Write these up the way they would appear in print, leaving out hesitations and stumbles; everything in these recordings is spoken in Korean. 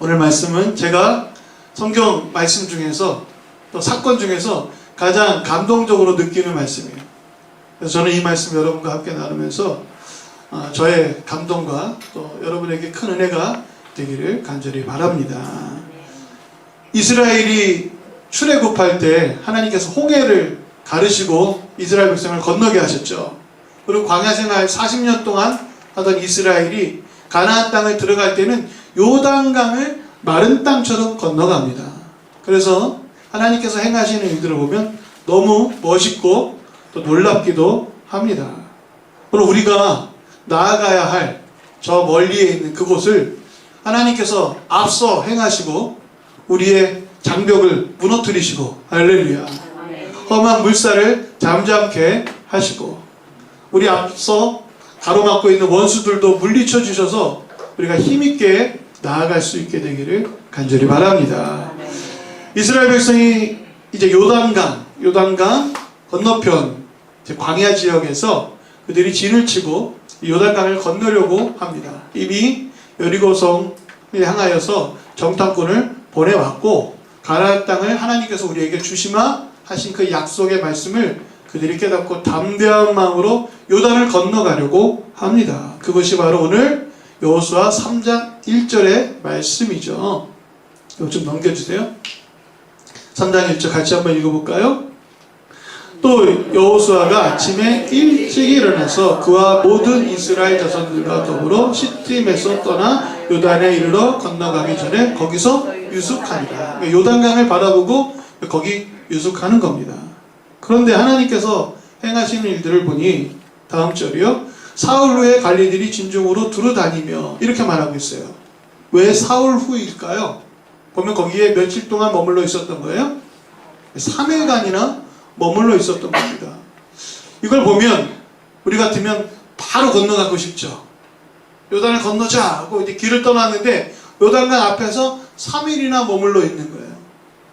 오늘 말씀은 제가 성경 말씀 중에서 또 사건 중에서 가장 감동적으로 느끼는 말씀이에요. 그래서 저는 이 말씀 여러분과 함께 나누면서 저의 감동과 또 여러분에게 큰 은혜가 되기를 간절히 바랍니다. 이스라엘이 출애굽할 때 하나님께서 홍해를 가르시고 이스라엘 백성을 건너게 하셨죠. 그리고 광야 생활 40년 동안 하던 이스라엘이 가나안 땅을 들어갈 때는 요단강을 마른 땅처럼 건너갑니다. 그래서 하나님께서 행하시는 일들을 보면 너무 멋있고 또 놀랍기도 합니다. 그럼 우리가 나아가야 할 저 멀리에 있는 그곳을 하나님께서 앞서 행하시고 우리의 장벽을 무너뜨리시고, 할렐루야, 험한 물살을 잠잠케 하시고 우리 앞서 가로막고 있는 원수들도 물리쳐 주셔서 우리가 힘있게 나아갈 수 있게 되기를 간절히 바랍니다. 이스라엘 백성이 이제 요단강 건너편 광야 지역에서 그들이 진을 치고 요단강을 건너려고 합니다. 이미 여리고성에 향하여서 정탐꾼을 보내왔고 가나안 땅을 하나님께서 우리에게 주시마 하신 그 약속의 말씀을 그들이 깨닫고 담대한 마음으로 요단을 건너가려고 합니다. 그것이 바로 오늘 여호수아 3장 1절의 말씀이죠. 이거 좀 넘겨주세요. 3장 1절 같이 한번 읽어볼까요? 또 여호수아가 아침에 일찍 일어나서 그와 모든 이스라엘 자손들과 더불어 시팀에서 떠나 요단에 이르러 건너가기 전에 거기서 유숙하니라. 그러니까 요단강을 바라보고 거기 유숙하는 겁니다. 그런데 하나님께서 행하시는 일들을 보니 다음 절이요, 사울 후에 관리들이 진중으로 두루다니며 이렇게 말하고 있어요. 왜 사울 후일까요? 보면 거기에 며칠 동안 머물러 있었던 거예요. 3일간이나 머물러 있었던 겁니다. 이걸 보면 우리 같으면 바로 건너가고 싶죠. 요단을 건너자 하고 이제 길을 떠났는데 요단강 앞에서 3일이나 머물러 있는 거예요.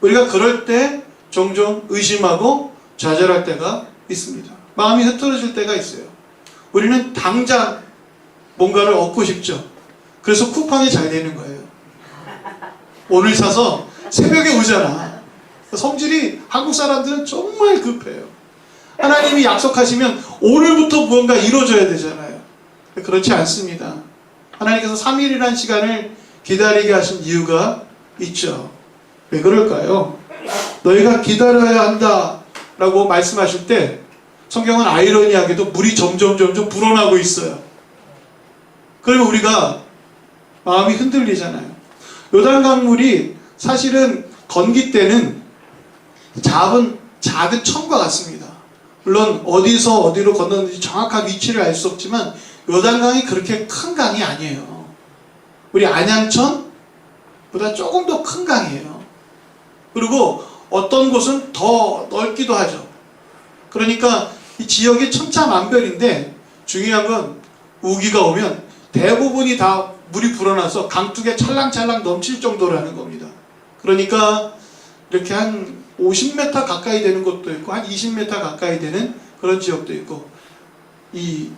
우리가 그럴 때 종종 의심하고 좌절할 때가 있습니다. 마음이 흐트러질 때가 있어요. 우리는 당장 뭔가를 얻고 싶죠. 그래서 쿠팡이 잘 되는 거예요. 오늘 사서 새벽에 오잖아. 성질이 한국 사람들은 정말 급해요. 하나님이 약속하시면 오늘부터 무언가 이루어져야 되잖아요. 그렇지 않습니다. 하나님께서 3일이라는 시간을 기다리게 하신 이유가 있죠. 왜 그럴까요? 너희가 기다려야 한다 라고 말씀하실 때 성경은 아이러니하게도 물이 점점 불어나고 있어요. 그러면 우리가 마음이 흔들리잖아요. 요단강물이 사실은 건기 때는 작은 천과 같습니다. 물론 어디서 어디로 건너는지 정확한 위치를 알 수 없지만 요단강이 그렇게 큰 강이 아니에요. 우리 안양천보다 조금 더 큰 강이에요. 그리고 어떤 곳은 더 넓기도 하죠. 그러니까 이 지역이 천차만별인데 중요한 건 우기가 오면 대부분이 다 물이 불어나서 강둑에 찰랑찰랑 넘칠 정도라는 겁니다. 그러니까 이렇게 한 50m 가까이 되는 곳도 있고 한 20m 가까이 되는 그런 지역도 있고 이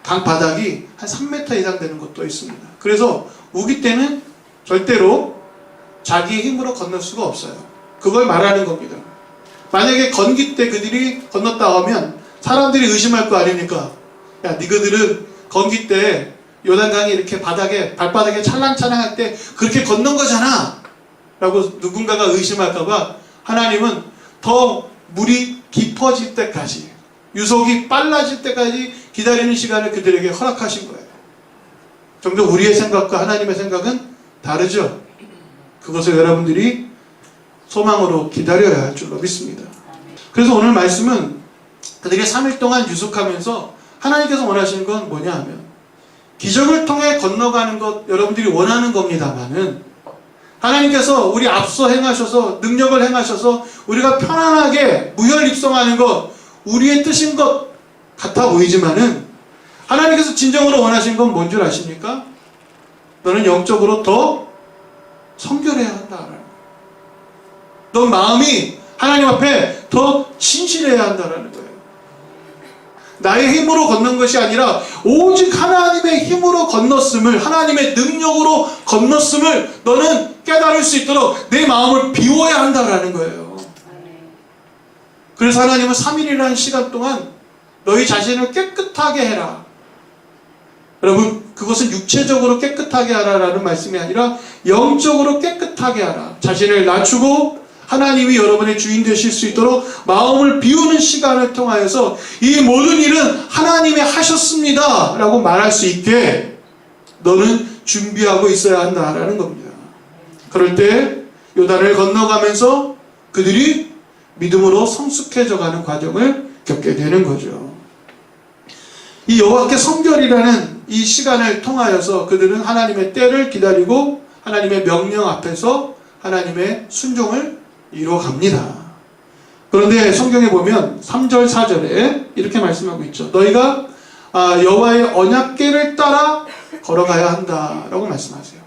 강 바닥이 한 3m 이상 되는 곳도 있습니다. 그래서 우기 때는 절대로 자기의 힘으로 건널 수가 없어요. 그걸 말하는 겁니다. 만약에 건기 때 그들이 건넜다 하면 사람들이 의심할 거 아닙니까? 야, 니그들은 건기 때 요단강이 이렇게 발바닥에 찰랑찰랑할 때 그렇게 건넌 거잖아 라고 누군가가 의심할까봐 하나님은 더 물이 깊어질 때까지, 유속이 빨라질 때까지 기다리는 시간을 그들에게 허락하신 거예요. 점점 우리의 생각과 하나님의 생각은 다르죠. 그것을 여러분들이 소망으로 기다려야 할 줄로 믿습니다. 그래서 오늘 말씀은 그들이 3일 동안 유숙하면서 하나님께서 원하시는 건 뭐냐 하면 기적을 통해 건너가는 것 여러분들이 원하는 겁니다만은 하나님께서 우리 앞서 행하셔서 능력을 행하셔서 우리가 편안하게 무혈입성하는 것 우리의 뜻인 것 같아 보이지만은 하나님께서 진정으로 원하신 건 뭔 줄 아십니까? 너는 영적으로 더 성결해야 한다라는 거예요. 너 마음이 하나님 앞에 더 신실해야 한다라는 거예요. 나의 힘으로 건넌 것이 아니라 오직 하나님의 힘으로 건넜음을, 하나님의 능력으로 건넜음을 너는 깨달을 수 있도록 내 마음을 비워야 한다라는 거예요. 그래서 하나님은 3일이라는 시간 동안 너희 자신을 깨끗하게 해라. 여러분, 그것은 육체적으로 깨끗하게 하라라는 말씀이 아니라 영적으로 깨끗하게 하라. 자신을 낮추고 하나님이 여러분의 주인 되실 수 있도록 마음을 비우는 시간을 통하여서 이 모든 일은 하나님이 하셨습니다 라고 말할 수 있게 너는 준비하고 있어야 한다라는 겁니다. 그럴 때 요단을 건너가면서 그들이 믿음으로 성숙해져가는 과정을 겪게 되는 거죠. 이 여호와께 성결이라는 이 시간을 통하여서 그들은 하나님의 때를 기다리고 하나님의 명령 앞에서 하나님의 순종을 이루어갑니다. 그런데 성경에 보면 3절 4절에 이렇게 말씀하고 있죠. 너희가 여호와의 언약궤를 따라 걸어가야 한다라고 말씀하세요.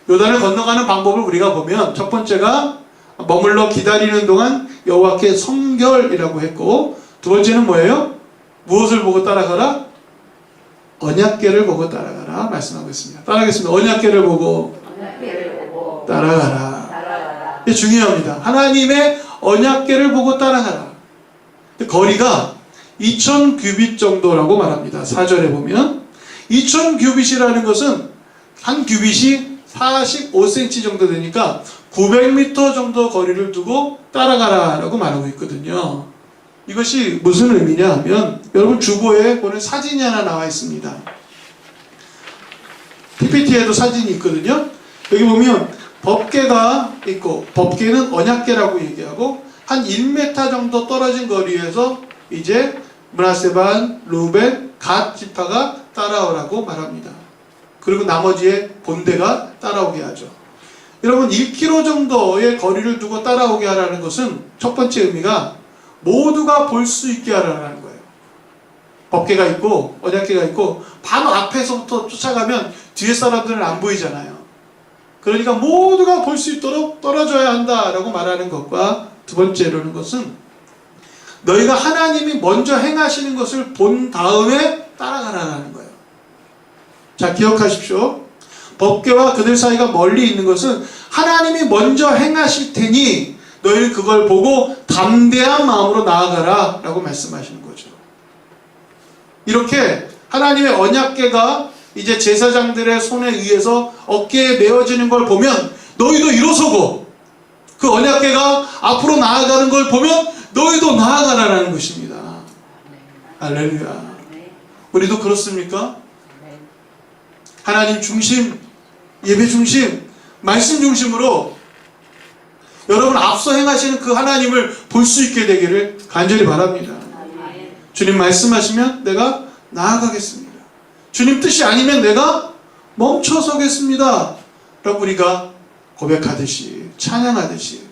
요단을 건너가는 방법을 우리가 보면 첫 번째가 머물러 기다리는 동안 여호와께 성결이라고 했고, 두 번째는 뭐예요? 무엇을 보고 따라가라? 언약궤를 보고 따라가라 말씀하고 있습니다. 따라하겠습니다. 언약궤를 보고 따라가라. 이게 중요합니다. 하나님의 언약궤를 보고 따라가라. 거리가 2000규빗 정도라고 말합니다. 4절에 보면 2000규빗이라는 것은 한 규빗이 45cm 정도 되니까 900m 정도 거리를 두고 따라가라 라고 말하고 있거든요. 이것이 무슨 의미냐 하면, 여러분 주보에 보는 사진이 하나 나와 있습니다. PPT에도 사진이 있거든요. 여기 보면 법궤가 있고, 법궤는 언약궤라고 얘기하고, 한 1m 정도 떨어진 거리에서 이제 므낫세 반, 루벤, 갓 지파가 따라오라고 말합니다. 그리고 나머지의 본대가 따라오게 하죠. 여러분 1km 정도의 거리를 두고 따라오게 하라는 것은 첫 번째 의미가 모두가 볼 수 있게 하라는 거예요. 법궤가 있고 언약궤가 있고 바로 앞에서부터 쫓아가면 뒤에 사람들은 안 보이잖아요. 그러니까 모두가 볼 수 있도록 떨어져야 한다라고 말하는 것과, 두 번째로는 것은 너희가 하나님이 먼저 행하시는 것을 본 다음에 따라가라는 거예요. 자, 기억하십시오. 법궤와 그들 사이가 멀리 있는 것은 하나님이 먼저 행하실 테니 너희는 그걸 보고 담대한 마음으로 나아가라 라고 말씀하시는 거죠. 이렇게 하나님의 언약궤가 이제 제사장들의 손에 의해서 어깨에 메어지는 걸 보면 너희도 일어서고, 그 언약궤가 앞으로 나아가는 걸 보면 너희도 나아가라는 것입니다. 할렐루야. 우리도 그렇습니까? 하나님 중심, 예배 중심, 말씀 중심으로 여러분 앞서 행하시는 그 하나님을 볼 수 있게 되기를 간절히 바랍니다. 주님 말씀하시면 내가 나아가겠습니다. 주님 뜻이 아니면 내가 멈춰서겠습니다 라고 우리가 고백하듯이, 찬양하듯이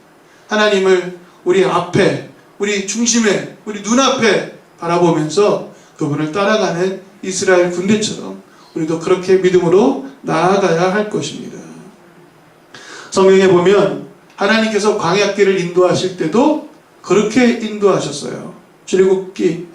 하나님을 우리 앞에, 우리 중심에, 우리 눈앞에 바라보면서 그분을 따라가는 이스라엘 군대처럼 우리도 그렇게 믿음으로 나아가야 할 것입니다. 성경에 보면 하나님께서 광야길을 인도하실 때도 그렇게 인도하셨어요. 출애굽기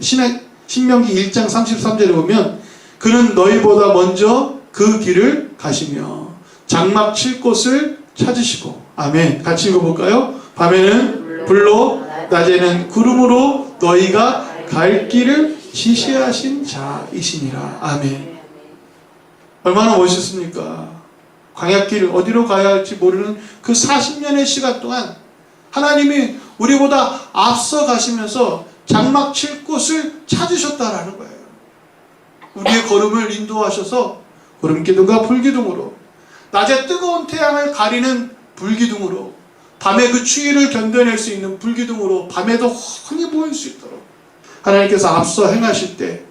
신명기 1장 33절에 보면 그는 너희보다 먼저 그 길을 가시며 장막 칠 곳을 찾으시고, 아멘. 같이 읽어볼까요? 밤에는 불로 낮에는 구름으로 너희가 갈 길을 지시하신 자이시니라. 아멘. 얼마나 멋있습니까? 광야길 어디로 가야 할지 모르는 그 40년의 시간 동안 하나님이 우리보다 앞서 가시면서 장막 칠 곳을 찾으셨다라는 거예요. 우리의 걸음을 인도하셔서 구름기둥과 불기둥으로, 낮에 뜨거운 태양을 가리는 불기둥으로, 밤에 그 추위를 견뎌낼 수 있는 불기둥으로 밤에도 훤히 보일 수 있도록 하나님께서 앞서 행하실 때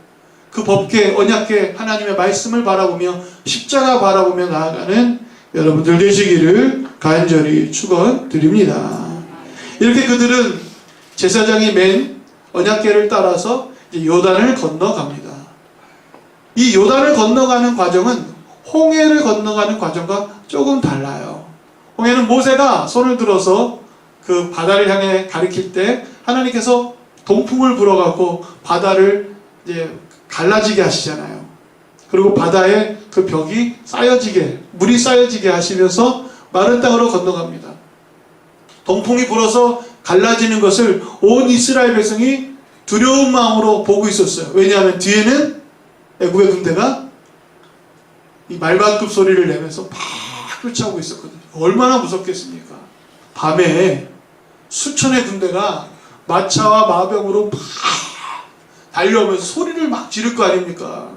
그 법궤, 언약궤, 하나님의 말씀을 바라보며 십자가 바라보며 나아가는 여러분들 되시기를 간절히 축원드립니다. 이렇게 그들은 제사장이 맨 언약궤를 따라서 이제 요단을 건너갑니다. 이 요단을 건너가는 과정은 홍해를 건너가는 과정과 조금 달라요. 홍해는 모세가 손을 들어서 그 바다를 향해 가리킬 때 하나님께서 동풍을 불어갖고 바다를 이제 갈라지게 하시잖아요. 그리고 바다에 그 벽이 쌓여지게, 물이 쌓여지게 하시면서 마른 땅으로 건너갑니다. 동풍이 불어서 갈라지는 것을 온 이스라엘 백성이 두려운 마음으로 보고 있었어요. 왜냐하면 뒤에는 애굽의 군대가 이 말발굽 소리를 내면서 막 쫓아오고 있었거든요. 얼마나 무섭겠습니까? 밤에 수천의 군대가 마차와 마병으로 막 달려오면서 소리를 막 지를 거 아닙니까?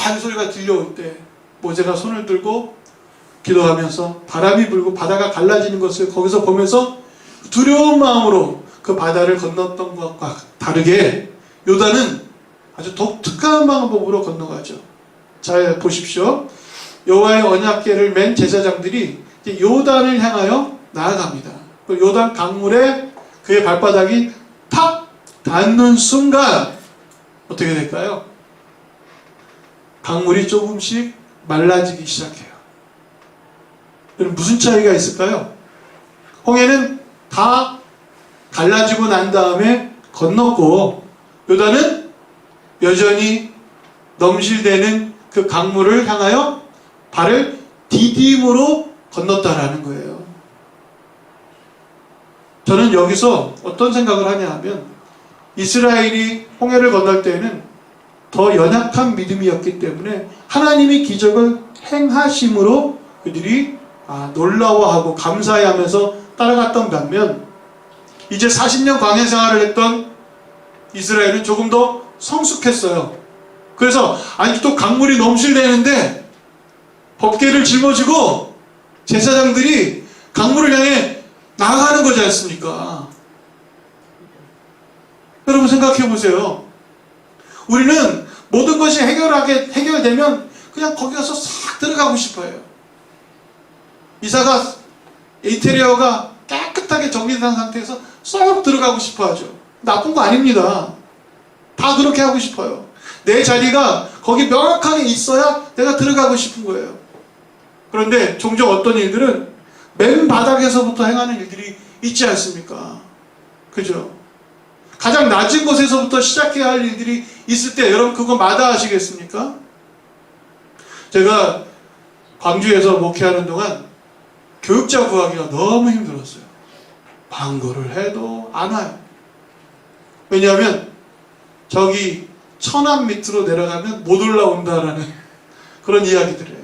한 소리가 들려올 때 모세가 손을 들고 기도하면서 바람이 불고 바다가 갈라지는 것을 거기서 보면서 두려운 마음으로 그 바다를 건넜던 것과 다르게 요단은 아주 독특한 방법으로 건너가죠. 잘 보십시오. 여호와의 언약궤를 맨 제사장들이 요단을 향하여 나아갑니다. 그 요단 강물에 그의 발바닥이 탁 닿는 순간 어떻게 될까요? 강물이 조금씩 말라지기 시작해요. 그럼 무슨 차이가 있을까요? 홍해는 다 갈라지고 난 다음에 건넜고 요단은 여전히 넘실대는 그 강물을 향하여 발을 디딤으로 건넜다라는 거예요. 저는 여기서 어떤 생각을 하냐 하면 이스라엘이 홍해를 건널 때에는 더 연약한 믿음이었기 때문에 하나님이 기적을 행하심으로 그들이 놀라워하고 감사해하면서 따라갔던 반면 이제 40년 광야 생활을 했던 이스라엘은 조금 더 성숙했어요. 그래서 아직도 강물이 넘실대는데 법궤를 짊어지고 제사장들이 강물을 향해 나아가는 거지 않습니까? 여러분 생각해 보세요. 우리는 모든 것이 해결되면 그냥 거기 가서 싹 들어가고 싶어요. 이사가 인테리어가 깨끗하게 정리된 상태에서 쏙 들어가고 싶어 하죠. 나쁜 거 아닙니다. 다 그렇게 하고 싶어요. 내 자리가 거기 명확하게 있어야 내가 들어가고 싶은 거예요. 그런데 종종 어떤 일들은 맨 바닥에서부터 행하는 일들이 있지 않습니까? 그죠? 가장 낮은 곳에서부터 시작해야 할 일들이 있을 때 여러분 그거 마다하시겠습니까? 제가 광주에서 목회하는 동안 교육자 구하기가 너무 힘들었어요. 방거를 해도 안 와요. 왜냐하면 저기 천안 밑으로 내려가면 못 올라온다라는 그런 이야기들이에요.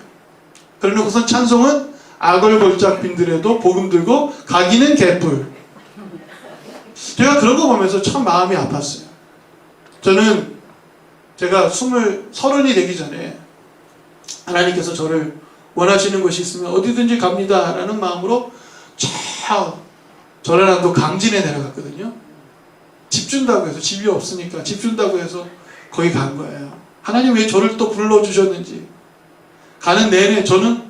그러고선 찬송은 아걸골짝 빈들에도 복음 들고 가기는 개뿔. 제가 그런 거 보면서 참 마음이 아팠어요. 저는 제가 서른이 되기 전에 하나님께서 저를 원하시는 것이 있으면 어디든지 갑니다 라는 마음으로 전라남도 강진에 내려갔거든요. 집 준다고 해서, 집이 없으니까 집 준다고 해서 거기 간 거예요. 하나님 왜 저를 또 불러주셨는지. 가는 내내 저는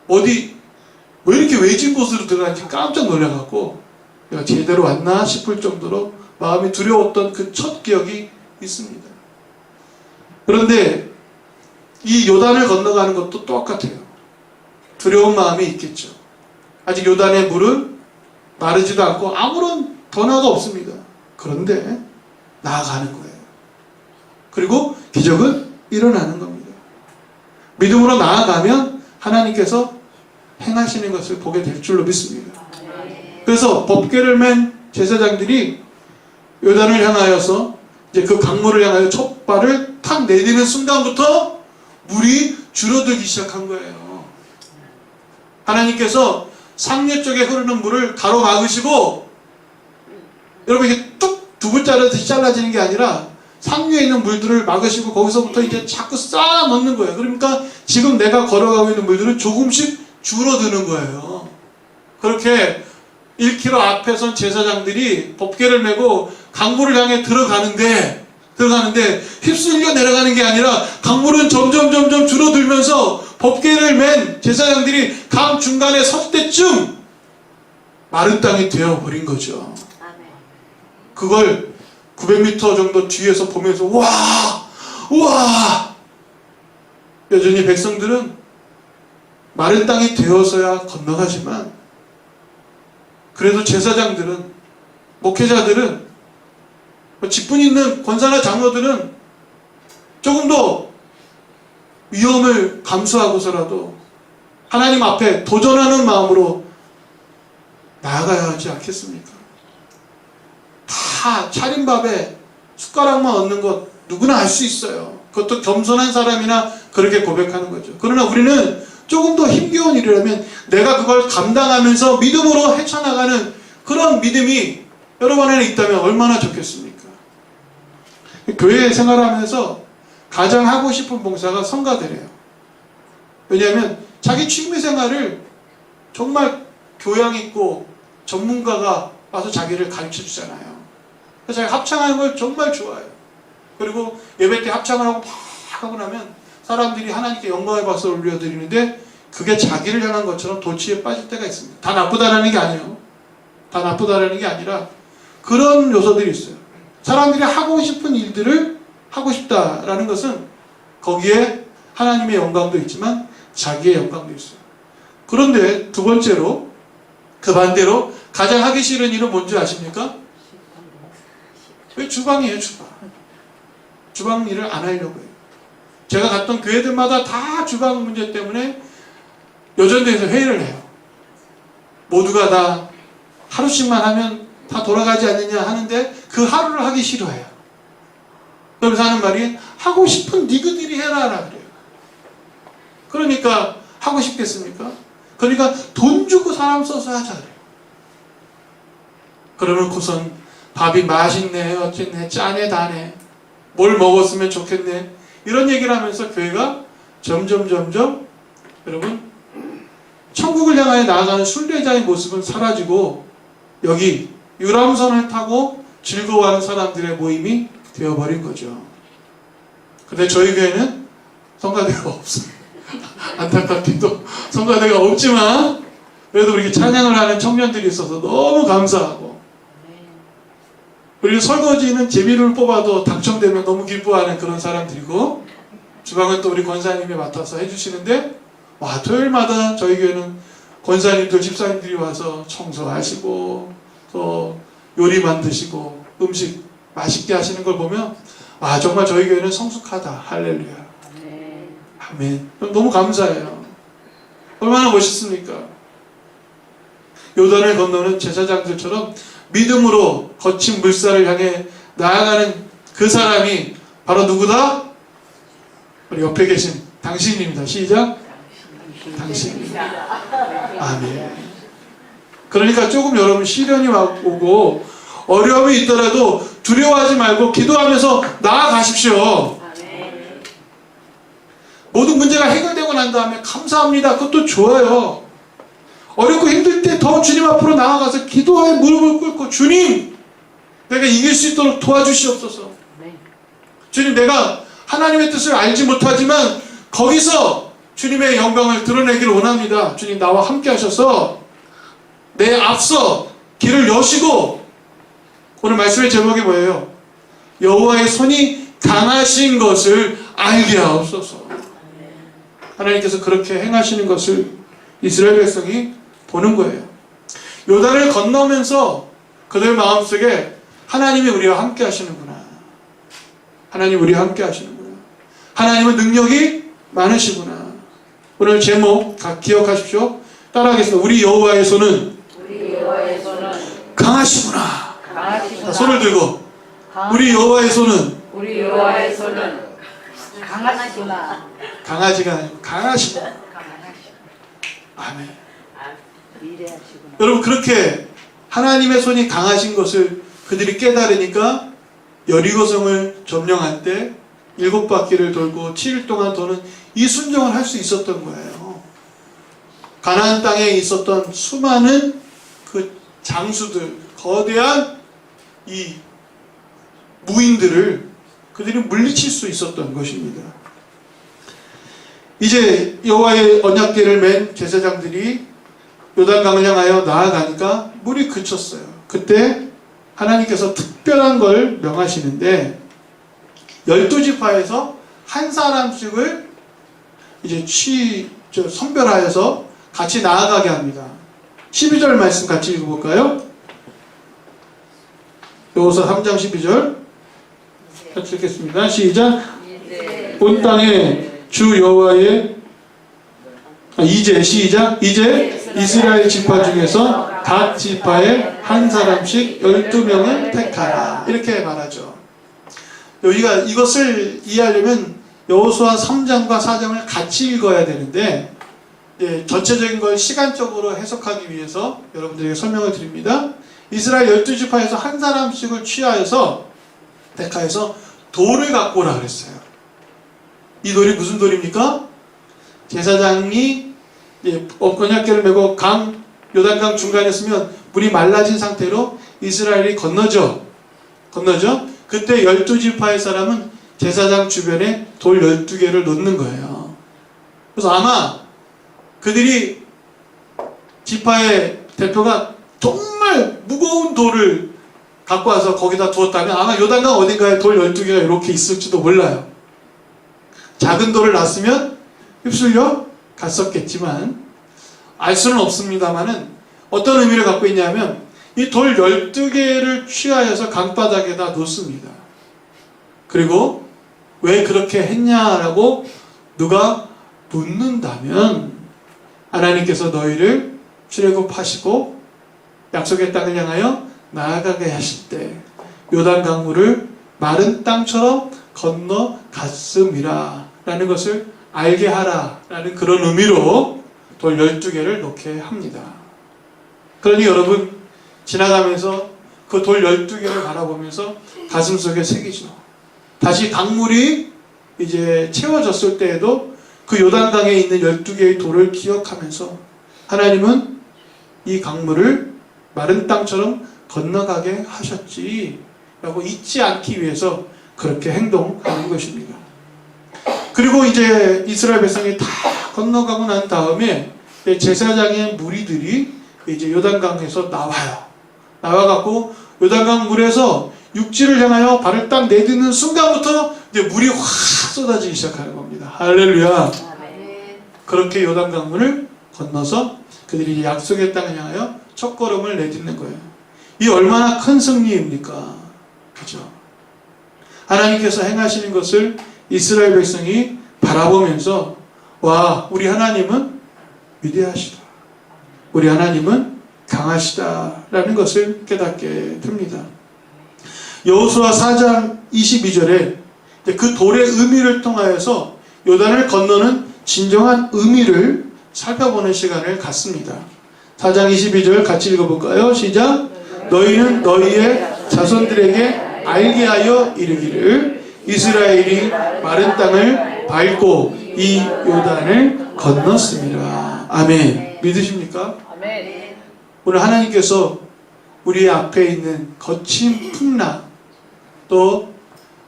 왜 이렇게 외진 곳으로 들어가는지 깜짝 놀라갖고 내가 제대로 왔나 싶을 정도로 마음이 두려웠던 그 첫 기억이 있습니다. 그런데 이 요단을 건너가는 것도 똑같아요. 두려운 마음이 있겠죠. 아직 요단의 물은 마르지도 않고 아무런 변화가 없습니다. 그런데 나아가는 거예요. 그리고 기적은 일어나는 겁니다. 믿음으로 나아가면 하나님께서 행하시는 것을 보게 될 줄로 믿습니다. 그래서 법궤를 맨 제사장들이 요단을 향하여서 이제 그 강물을 향하여 첫 발을 탁 내딛는 순간부터 물이 줄어들기 시작한 거예요. 하나님께서 상류 쪽에 흐르는 물을 가로막으시고 여러분 이게 뚝 두부 자르듯이 잘라지는 게 아니라 상류에 있는 물들을 막으시고 거기서부터 이제 자꾸 쌓아 넣는 거예요. 그러니까 지금 내가 걸어가고 있는 물들은 조금씩 줄어드는 거예요. 그렇게 1km 앞에 선 제사장들이 법궤를 메고 강물을 향해 들어가는데 휩쓸려 내려가는 게 아니라 강물은 점점 줄어들면서 법궤를 맨 제사장들이 강 중간에 설 때쯤 마른 땅이 되어버린 거죠. 그걸 900m 정도 뒤에서 보면서 와 여전히 백성들은 마른 땅이 되어서야 건너가지만 그래도 제사장들은 목회자들은 직분 있는 권사나 장로들은 조금 더 위험을 감수하고서라도 하나님 앞에 도전하는 마음으로 나아가야 하지 않겠습니까? 다 차림밥에 숟가락만 얹는 것 누구나 알 수 있어요. 그것도 겸손한 사람이나 그렇게 고백하는 거죠. 그러나 우리는 조금 더 힘겨운 일이라면 내가 그걸 감당하면서 믿음으로 헤쳐나가는 그런 믿음이 여러분 안에 있다면 얼마나 좋겠습니까? 교회 생활하면서 가장 하고 싶은 봉사가 성가대래요. 왜냐하면 자기 취미 생활을 정말 교양 있고 전문가가 와서 자기를 가르쳐 주잖아요. 그래서 자기가 합창하는 걸 정말 좋아해요. 그리고 예배 때 합창을 하고 막 하고 나면 사람들이 하나님께 영광의 박수를 올려드리는데 그게 자기를 향한 것처럼 도취에 빠질 때가 있습니다. 다 나쁘다라는 게 아니에요. 다 나쁘다라는 게 아니라 그런 요소들이 있어요. 사람들이 하고 싶은 일들을 하고 싶다라는 것은 거기에 하나님의 영광도 있지만 자기의 영광도 있어요. 그런데 두 번째로 그 반대로 가장 하기 싫은 일은 뭔지 아십니까? 왜 주방이에요, 주방. 주방 일을 안 하려고 해요. 제가 갔던 교회들마다 다 주방 문제 때문에 여전대에서 회의를 해요. 모두가 다 하루씩만 하면 다 돌아가지 않느냐 하는데 그 하루를 하기 싫어해요. 그러면서 하는 말이 하고 싶은 니그들이 해라 그래요. 그러니까 하고 싶겠습니까? 그러니까 돈 주고 사람 써서 하자 그래요. 그러놓고선 밥이 맛있네, 어쨌네, 짜네, 다네, 뭘 먹었으면 좋겠네, 이런 얘기를 하면서 교회가 점점 여러분 천국을 향하여 나아가는 순례자의 모습은 사라지고 여기 유람선을 타고 즐거워하는 사람들의 모임이 되어버린 거죠. 근데 저희 교회는 성가대가 없어요. 안타깝게도 성가대가 없지만 그래도 우리 찬양을 하는 청년들이 있어서 너무 감사하고, 그리고 설거지는 제비를 뽑아도 당첨되면 너무 기뻐하는 그런 사람들이고, 주방은 또 우리 권사님이 맡아서 해주시는데, 와, 토요일마다 저희 교회는 권사님들, 집사님들이 와서 청소하시고 또 요리 만드시고 음식 맛있게 하시는 걸 보면 와, 정말 저희 교회는 성숙하다. 할렐루야. 아멘. 너무 감사해요. 얼마나 멋있습니까? 요단을 건너는 제사장들처럼 믿음으로 거친 물살을 향해 나아가는 그 사람이 바로 누구다? 우리 옆에 계신 당신입니다. 시작. 당신입니다. 아멘. 그러니까 조금 여러분 시련이 오고 어려움이 있더라도 두려워하지 말고 기도하면서 나아가십시오. 모든 문제가 해결되고 난 다음에 감사합니다. 그것도 좋아요. 어렵고 힘들 때 더 주님 앞으로 나아가서 기도하여 무릎을 꿇고, 주님, 내가 이길 수 있도록 도와주시옵소서. 주님, 내가 하나님의 뜻을 알지 못하지만 거기서 주님의 영광을 드러내기를 원합니다. 주님, 나와 함께 하셔서 내 앞서 길을 여시고, 오늘 말씀의 제목이 뭐예요? 여호와의 손이 강하신 것을 알게 하옵소서. 하나님께서 그렇게 행하시는 것을 이스라엘 백성이 보는 거예요. 요단을 건너면서 그들 마음속에 하나님이 우리와 함께 하시는구나. 하나님 우리와 함께 하시는구나. 하나님은 능력이 많으시구나. 오늘 제목 다 기억하십시오. 따라하겠습니다. 우리 여호와의 손은 강하시구나. 자, 손을 들고 우리 여호와의 손은 강하시구나. 강아지가 아니고 강하시구나. 아멘. 미래하시구나. 여러분, 그렇게 하나님의 손이 강하신 것을 그들이 깨달으니까 여리고성을 점령할 때 7바퀴를 돌고 7일 동안 도는 이 순종을 할 수 있었던 거예요. 가나안 땅에 있었던 수많은 그 장수들, 거대한 이 무인들을 그들이 물리칠 수 있었던 것입니다. 이제 여호와의 언약궤를 맨 제사장들이 요단강을 향하여 나아가니까 물이 그쳤어요. 그때 하나님께서 특별한 걸 명하시는데 12지파에서 한 사람씩을 이제 선별하여서 같이 나아가게 합니다. 12절 말씀 같이 읽어볼까요? 여호수아 3장 12절. 같이 읽겠습니다. 시작. 온 땅에 주 여호와의 이제 이스라엘 지파 중에서 각 지파에 한 사람씩 12명을 택하라. 이렇게 말하죠. 우리가 이것을 이해하려면 여호수아 3장과 4장을 같이 읽어야 되는데, 전체적인 걸 시간적으로 해석하기 위해서 여러분들에게 설명을 드립니다. 이스라엘 12지파에서 한 사람씩을 취하여서 택하여서 돌을 갖고 오라 그랬어요. 이 돌이 무슨 돌입니까? 제사장이 언약궤를 메고 요단강 중간에 있으면 물이 말라진 상태로 이스라엘이 건너죠. 그때 12지파의 사람은 제사장 주변에 돌 12개를 놓는 거예요. 그래서 아마 그들이 지파의 대표가 정말 무거운 돌을 갖고 와서 거기다 두었다면 아마 요단강 어딘가에 돌 12개가 이렇게 있을지도 몰라요. 작은 돌을 놨으면 휩쓸려 갔었겠지만 알 수는 없습니다만은 어떤 의미를 갖고 있냐면 이 돌 12개를 취하여서 강바닥에다 놓습니다. 그리고 왜 그렇게 했냐라고 누가 묻는다면 하나님께서 너희를 출애굽하시고 약속의 땅을 향하여 나아가게 하실 때 요단 강물을 마른 땅처럼 건너갔음이라 라는 것을 알게 하라 라는 그런 의미로 돌 12개를 놓게 합니다. 그러니 여러분 지나가면서 그 돌 12개를 바라보면서 가슴속에 새기죠. 다시 강물이 이제 채워졌을 때에도 그 요단강에 있는 12개의 돌을 기억하면서 하나님은 이 강물을 마른 땅처럼 건너가게 하셨지 라고 잊지 않기 위해서 그렇게 행동하는 것입니다. 그리고 이제 이스라엘 백성이 다 건너가고 난 다음에 제사장의 무리들이 이제 요단강에서 나와갖고 요단강 물에서 육지를 향하여 발을 딱 내딛는 순간부터 이제 물이 확 쏟아지기 시작하는 겁니다. 할렐루야. 그렇게 요단강 물을 건너서 그들이 약속의 땅을 향하여 첫걸음을 내딛는 거예요. 이 얼마나 큰 승리입니까? 그죠? 하나님께서 행하시는 것을 이스라엘 백성이 바라보면서 와, 우리 하나님은 위대하시다. 우리 하나님은 강하시다. 라는 것을 깨닫게 됩니다. 여호수아 4장 22절에 그 돌의 의미를 통하여서 요단을 건너는 진정한 의미를 살펴보는 시간을 갖습니다. 4장 22절 같이 읽어볼까요? 시작. 너희는 너희의 자손들에게 알게 하여 이르기를 이스라엘이 마른 땅을 밟고 이 요단을 건넜습니다. 아멘. 믿으십니까? 아멘. 오늘 하나님께서 우리 앞에 있는 거친 풍랑 또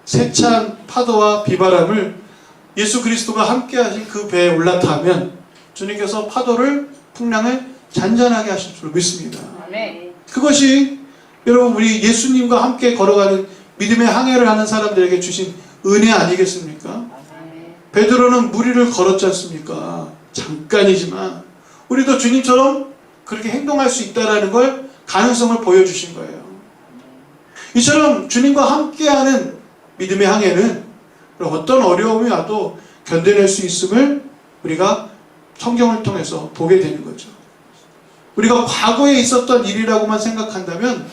세찬 파도와 비바람을 예수 그리스도가 함께 하신 그 배에 올라타면 주님께서 파도를 풍랑을 잔잔하게 하실 줄 믿습니다. 아멘. 그것이 여러분 우리 예수님과 함께 걸어가는 믿음의 항해를 하는 사람들에게 주신 은혜 아니겠습니까? 베드로는 무리를 걸었지 않습니까? 잠깐이지만 우리도 주님처럼 그렇게 행동할 수 있다는 걸 가능성을 보여주신 거예요. 이처럼 주님과 함께하는 믿음의 항해는 어떤 어려움이 와도 견뎌낼 수 있음을 우리가 성경을 통해서 보게 되는 거죠. 우리가 과거에 있었던 일이라고만 생각한다면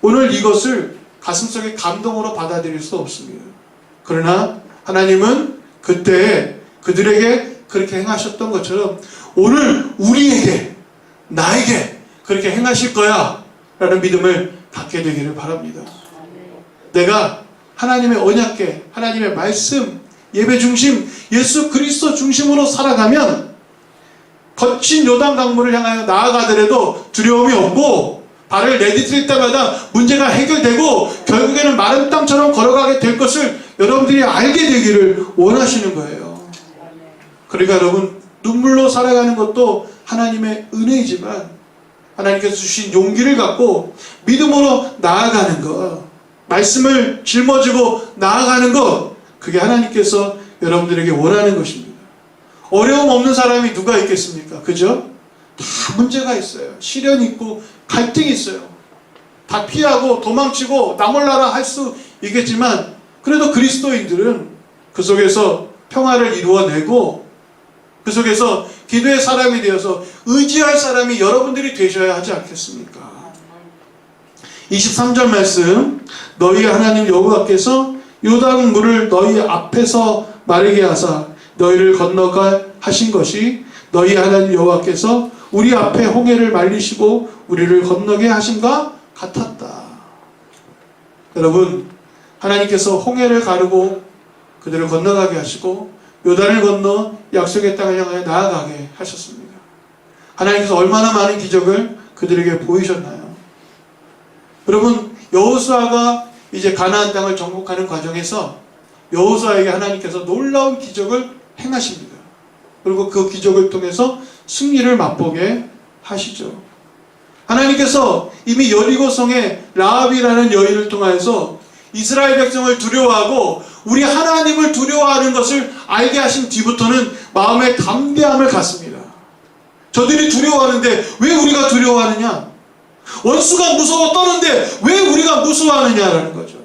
오늘 이것을 가슴속에 감동으로 받아들일 수 없습니다. 그러나 하나님은 그때 그들에게 그렇게 행하셨던 것처럼 오늘 우리에게 나에게 그렇게 행하실 거야 라는 믿음을 갖게 되기를 바랍니다. 내가 하나님의 언약궤, 하나님의 말씀, 예배 중심, 예수 그리스도 중심으로 살아가면 거친 요단 강물을 향하여 나아가더라도 두려움이 없고 발을 내디딜 때마다 문제가 해결되고 결국에는 마른 땅처럼 걸어가게 될 것을 여러분들이 알게 되기를 원하시는 거예요. 그러니까 여러분 눈물로 살아가는 것도 하나님의 은혜이지만 하나님께서 주신 용기를 갖고 믿음으로 나아가는 것, 말씀을 짊어지고 나아가는 것, 그게 하나님께서 여러분들에게 원하는 것입니다. 어려움 없는 사람이 누가 있겠습니까? 그죠? 다 문제가 있어요. 시련이 있고 갈등이 있어요. 다 피하고 도망치고 나 몰라라 할 수 있겠지만 그래도 그리스도인들은 그 속에서 평화를 이루어내고 그 속에서 기도의 사람이 되어서 의지할 사람이 여러분들이 되셔야 하지 않겠습니까? 23절 말씀, 너희 하나님 여호와께서 요단 물을 너희 앞에서 마르게 하사 너희를 건너가 하신 것이 너희 하나님 여호와께서 우리 앞에 홍해를 말리시고 우리를 건너게 하신가 같았다. 여러분, 하나님께서 홍해를 가르고 그들을 건너가게 하시고 요단을 건너 약속의 땅을 향하여 나아가게 하셨습니다. 하나님께서 얼마나 많은 기적을 그들에게 보이셨나요? 여러분, 여호수아가 이제 가나안 땅을 정복하는 과정에서 여호수아에게 하나님께서 놀라운 기적을 행하십니다. 그리고 그 기적을 통해서 승리를 맛보게 하시죠. 하나님께서 이미 여리고성의 라합이라는 여인을 통하여서 이스라엘 백성을 두려워하고 우리 하나님을 두려워하는 것을 알게 하신 뒤부터는 마음의 담대함을 갖습니다. 저들이 두려워하는데 왜 우리가 두려워하느냐? 원수가 무서워 떠는데 왜 우리가 무서워하느냐라는 거죠.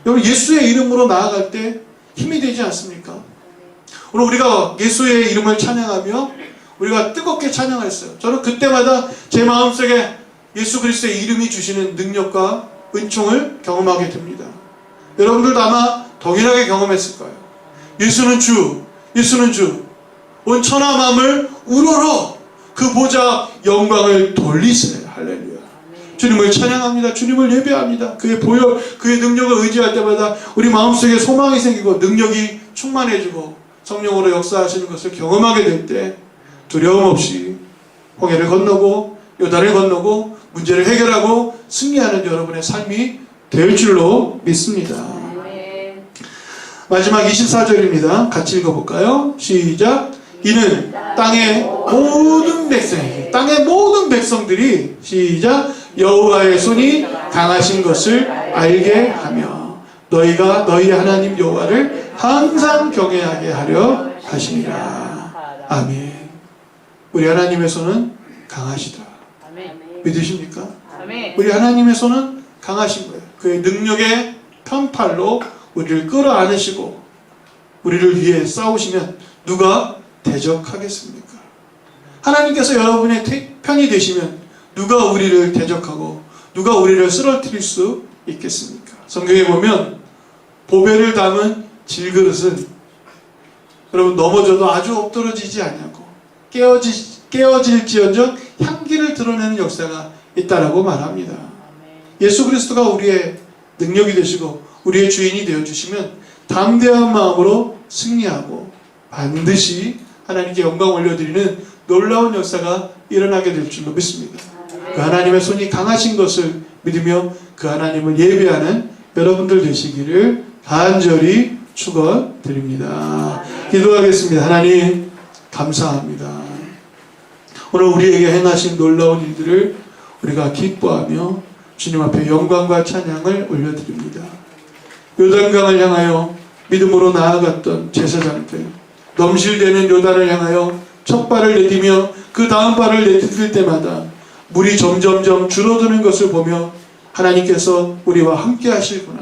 여러분, 예수의 이름으로 나아갈 때 힘이 되지 않습니까? 오늘 우리가 예수의 이름을 찬양하며 우리가 뜨겁게 찬양했어요. 저는 그때마다 제 마음속에 예수 그리스도의 이름이 주시는 능력과 은총을 경험하게 됩니다. 여러분들도 아마 동일하게 경험했을 거예요. 예수는 주, 예수는 주. 온 천하 만물 우러러 그 보좌 영광을 돌리세요. 할렐루야. 주님을 찬양합니다. 주님을 예배합니다. 그의 보혈, 그의 능력을 의지할 때마다 우리 마음속에 소망이 생기고 능력이 충만해지고 성령으로 역사하시는 것을 경험하게 될 때 두려움 없이 홍해를 건너고 요단을 건너고 문제를 해결하고 승리하는 여러분의 삶이 될 줄로 믿습니다. 마지막 24절입니다. 같이 읽어볼까요? 시작. 이는 땅의 모든 백성에게, 땅의 모든 백성들이 시작. 여호와의 손이 강하신 것을 알게 하며 너희가 너희 하나님 여호와를 항상 경외하게 하려 하시니라. 아멘. 우리 하나님의 손은 강하시다. 믿으십니까? 우리 하나님의 손은 강하신 거예요. 그의 능력의 편팔로 우리를 끌어안으시고 우리를 위해 싸우시면 누가 대적하겠습니까? 하나님께서 여러분의 편이 되시면 누가 우리를 대적하고 누가 우리를 쓰러뜨릴 수 있겠습니까? 성경에 보면 보배를 담은 질그릇은 여러분 넘어져도 아주 엎드러지지 않냐고 깨어질지언정 향기를 드러내는 역사가 있다라고 말합니다. 예수 그리스도가 우리의 능력이 되시고 우리의 주인이 되어주시면 담대한 마음으로 승리하고 반드시 하나님께 영광 올려드리는 놀라운 역사가 일어나게 될 줄로 믿습니다. 그 하나님의 손이 강하신 것을 믿으며 그 하나님을 예배하는 여러분들 되시기를 간절히 축원드립니다. 기도하겠습니다. 하나님 감사합니다. 오늘 우리에게 행하신 놀라운 일들을 우리가 기뻐하며 주님 앞에 영광과 찬양을 올려드립니다. 요단강을 향하여 믿음으로 나아갔던 제사장들, 넘실대는 요단을 향하여 첫 발을 내디며 그 다음 발을 내디딜 때마다 물이 점점점 줄어드는 것을 보며 하나님께서 우리와 함께 하시구나,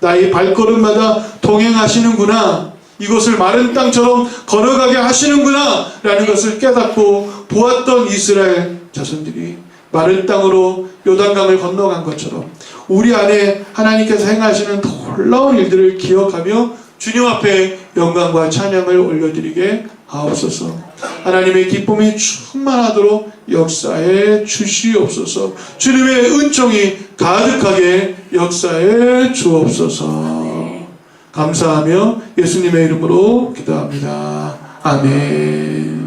나의 발걸음마다 동행하시는구나, 이곳을 마른 땅처럼 걸어가게 하시는구나 라는 것을 깨닫고 보았던 이스라엘 자손들이 마른 땅으로 요단강을 건너간 것처럼 우리 안에 하나님께서 행하시는 놀라운 일들을 기억하며 주님 앞에 영광과 찬양을 올려드리게 하옵소서. 하나님의 기쁨이 충만하도록 역사해 주시옵소서. 주님의 은총이 가득하게 역사해 주옵소서. 감사하며 예수님의 이름으로 기도합니다. 아멘.